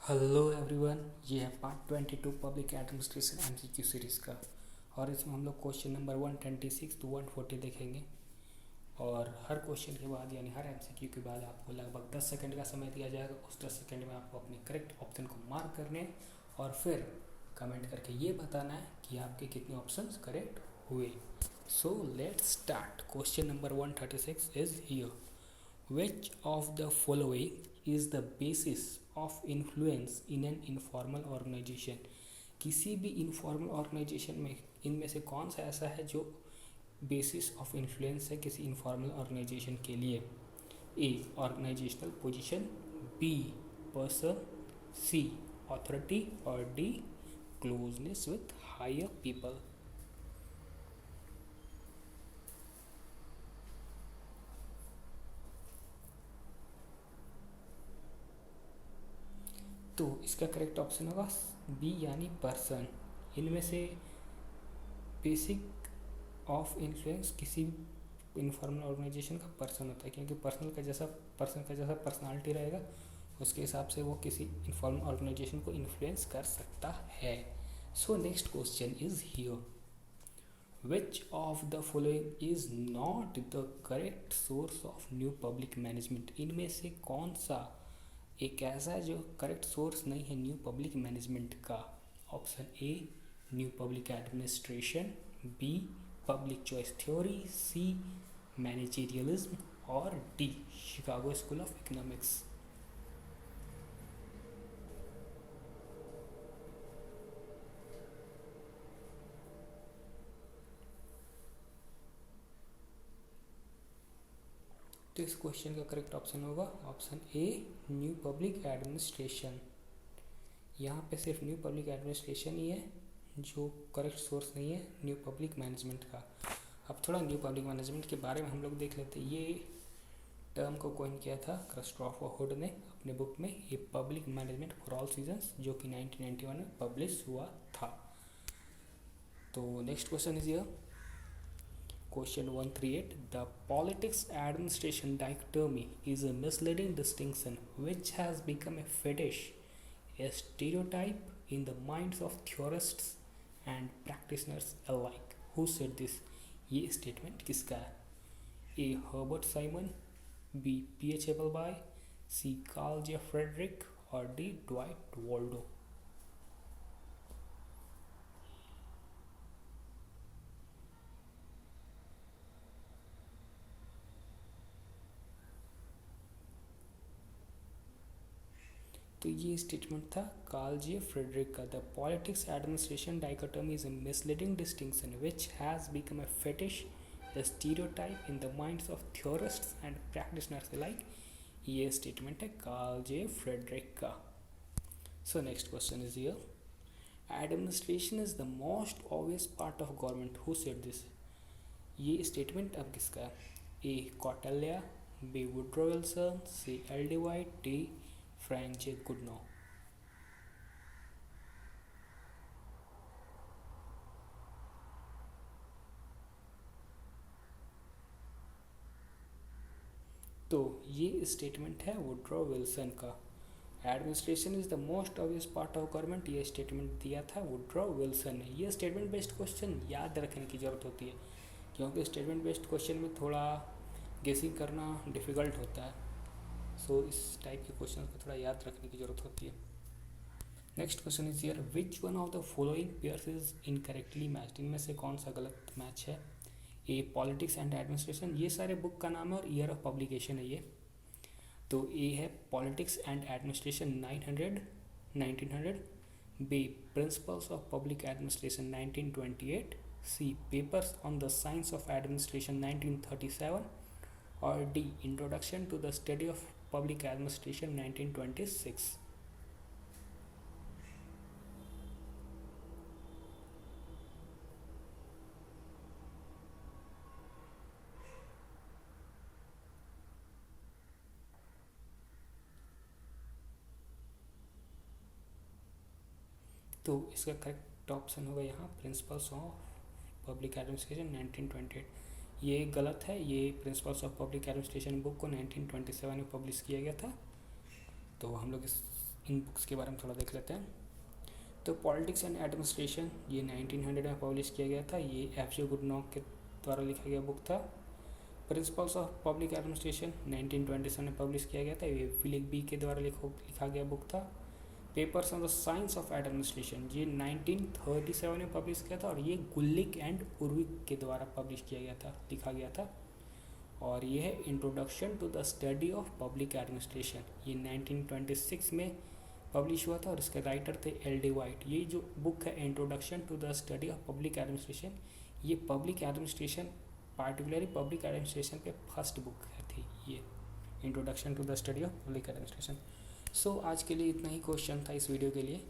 Hello everyone, ये है part 22 public administration MCQ series का। और इसमें हम लोग क्वेश्चन नंबर 126 to 140 देखेंगे। और हर क्वेश्चन के बाद यानी हर एमसीक्यू के बाद आपको लगभग 10 सेकंड का समय दिया जाएगा। उस 10 सेकंड में आपको अपने करेक्ट ऑप्शन को मार्क करने हैं और फिर कमेंट करके ये बताना है कि आपके कितने ऑप्शंस करेक्ट हुए। So let's start. Question number 136 is here. Which of the following is the basis of influence in an informal organization? किसी भी informal organization में इनमें से कौन सा ऐसा है जो basis of influence है किसी informal organization के लिए? A. Organizational position, B. Person, C. Authority और D. Closeness with higher people. तो इसका करेक्ट ऑप्शन होगा बी यानी पर्सन। इनमें से बेसिक ऑफ इन्फ्लुएंस किसी इनफॉर्मल ऑर्गेनाइजेशन का पर्सन होता है, क्योंकि पर्सन का जैसा पर्सनालिटी रहेगा उसके हिसाब से वो किसी इनफॉर्मल ऑर्गेनाइजेशन को इन्फ्लुएंस कर सकता है। सो next question is here. Which of the following is not the correct source of new public management? इनमें से कौन सा एक ऐसा है जो करेक्ट सोर्स नहीं है न्यू पब्लिक मैनेजमेंट का? Option A new public administration, B public choice theory, C managerialism और D Chicago school of economics. तो इस क्वेश्चन का करेक्ट ऑप्शन होगा option A new public administration. यहाँ पे सिर्फ न्यू पब्लिक एडमिनिस्ट्रेशन ही है जो करेक्ट सोर्स नहीं है न्यू पब्लिक मैनेजमेंट का। अब थोड़ा न्यू पब्लिक मैनेजमेंट के बारे में हम लोग देख लेते हैं। ये टर्म को कॉइन किया था क्रिस्टोफर हुड ने अपने बुक में ये public management for all seasons, जो कि 1991 में पब्लिश हुआ था। तो next question is here. Question 138. The politics administration dichotomy is a misleading distinction which has become a fetish, a stereotype in the minds of theorists and practitioners alike. Who said this? ये statement किसका है? A. Herbert Simon, B. P.H. Appleby, C. Carl J. Frederick और D. Dwight Waldo. तो ये statement था Carl J Friedrich का। The politics administration dichotomy is a misleading distinction which has become a fetish, the stereotype in the minds of theorists and practitioners like. ये statement है Carl J Friedrich का। So next question is here. Administration is the most obvious part of government. Who said this? ये statement अब किसका है? A Kautilya, B Woodrow Wilson, C L D White, D Frank जे गुडनो। तो ये statement है Woodrow Wilson का। Administration is the most obvious part of government, ये statement दिया था वुड्रो विल्सन ने। ये स्टेटमेंट बेस्ड क्वेश्चन याद रखने की ज़रूरत होती है, क्योंकि स्टेटमेंट बेस्ड क्वेश्चन में थोड़ा गेसिंग करना डिफ़िकल्ट होता है। सो इस टाइप के क्वेश्चन को थोड़ा याद रखने की ज़रूरत होती है। Next question is here. Which one of the following pairs is incorrectly matched? इनमें से कौन सा गलत मैच है? ए पॉलिटिक्स एंड एडमिनिस्ट्रेशन, ये सारे बुक का नाम है और ईयर ऑफ पब्लिकेशन है ये। तो ए है politics and administration 1900, B principles of public administration 1928, C papers on the science of administration 1937 और D introduction to the study of public administration 1926। तो इसका करेक्ट ऑप्शन होगा यहाँ प्रिंसिपल्स ऑफ पब्लिक एडमिनिस्ट्रेशन 1928। ये गलत है। ये principles of public administration book को 1927 में पब्लिश किया गया था। तो हम लोग इस इन बुक्स के बारे में थोड़ा देख लेते हैं। तो पॉलिटिक्स एंड एडमिनिस्ट्रेशन ये 1900 में पब्लिश किया गया था, ये एफ.जे. गुडनॉक के द्वारा लिखा गया बुक था। प्रिंसिपल्स ऑफ पब्लिक एडमिनिस्ट्रेशन 1927 में पब्लिश किया गया था, ये विलियम बी के द्वारा लिखा गया बुक था। Papers on the science of administration ये 1937 में पब्लिश किया था और ये गुल्लिक एंड उर्विक के द्वारा पब्लिश किया गया था, लिखा गया था। और ये है introduction to the study of public administration, ये 1926 में पब्लिश हुआ था और इसके राइटर थे एल.डी. वाइट। ये जो बुक है introduction to the study of public administration, ये public administration particularly public administration पे फर्स्ट बुक थी, ये introduction to the study of public administration. So आज के लिए इतना ही क्वेश्चन था इस वीडियो के लिए।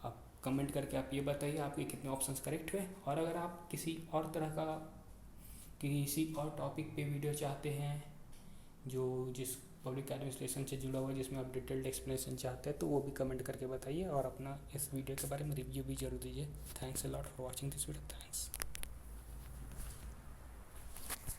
आप कमेंट करके आप ये बताइए आपके कितने ऑप्शंस करेक्ट हुए, और अगर आप किसी और तरह का किसी और टॉपिक पे वीडियो चाहते हैं जो जिस पब्लिक एडमिनिस्ट्रेशन से जुड़ा हुआ है, जिसमें आप डिटेल्ड एक्सप्लेनेशन चाहते हैं, तो वो भी कमेंट करके बताइए और अपना इस वीडियो के बारे में रिव्यू भी जरूर दीजिए। Thanks a lot for watching this video. Thanks.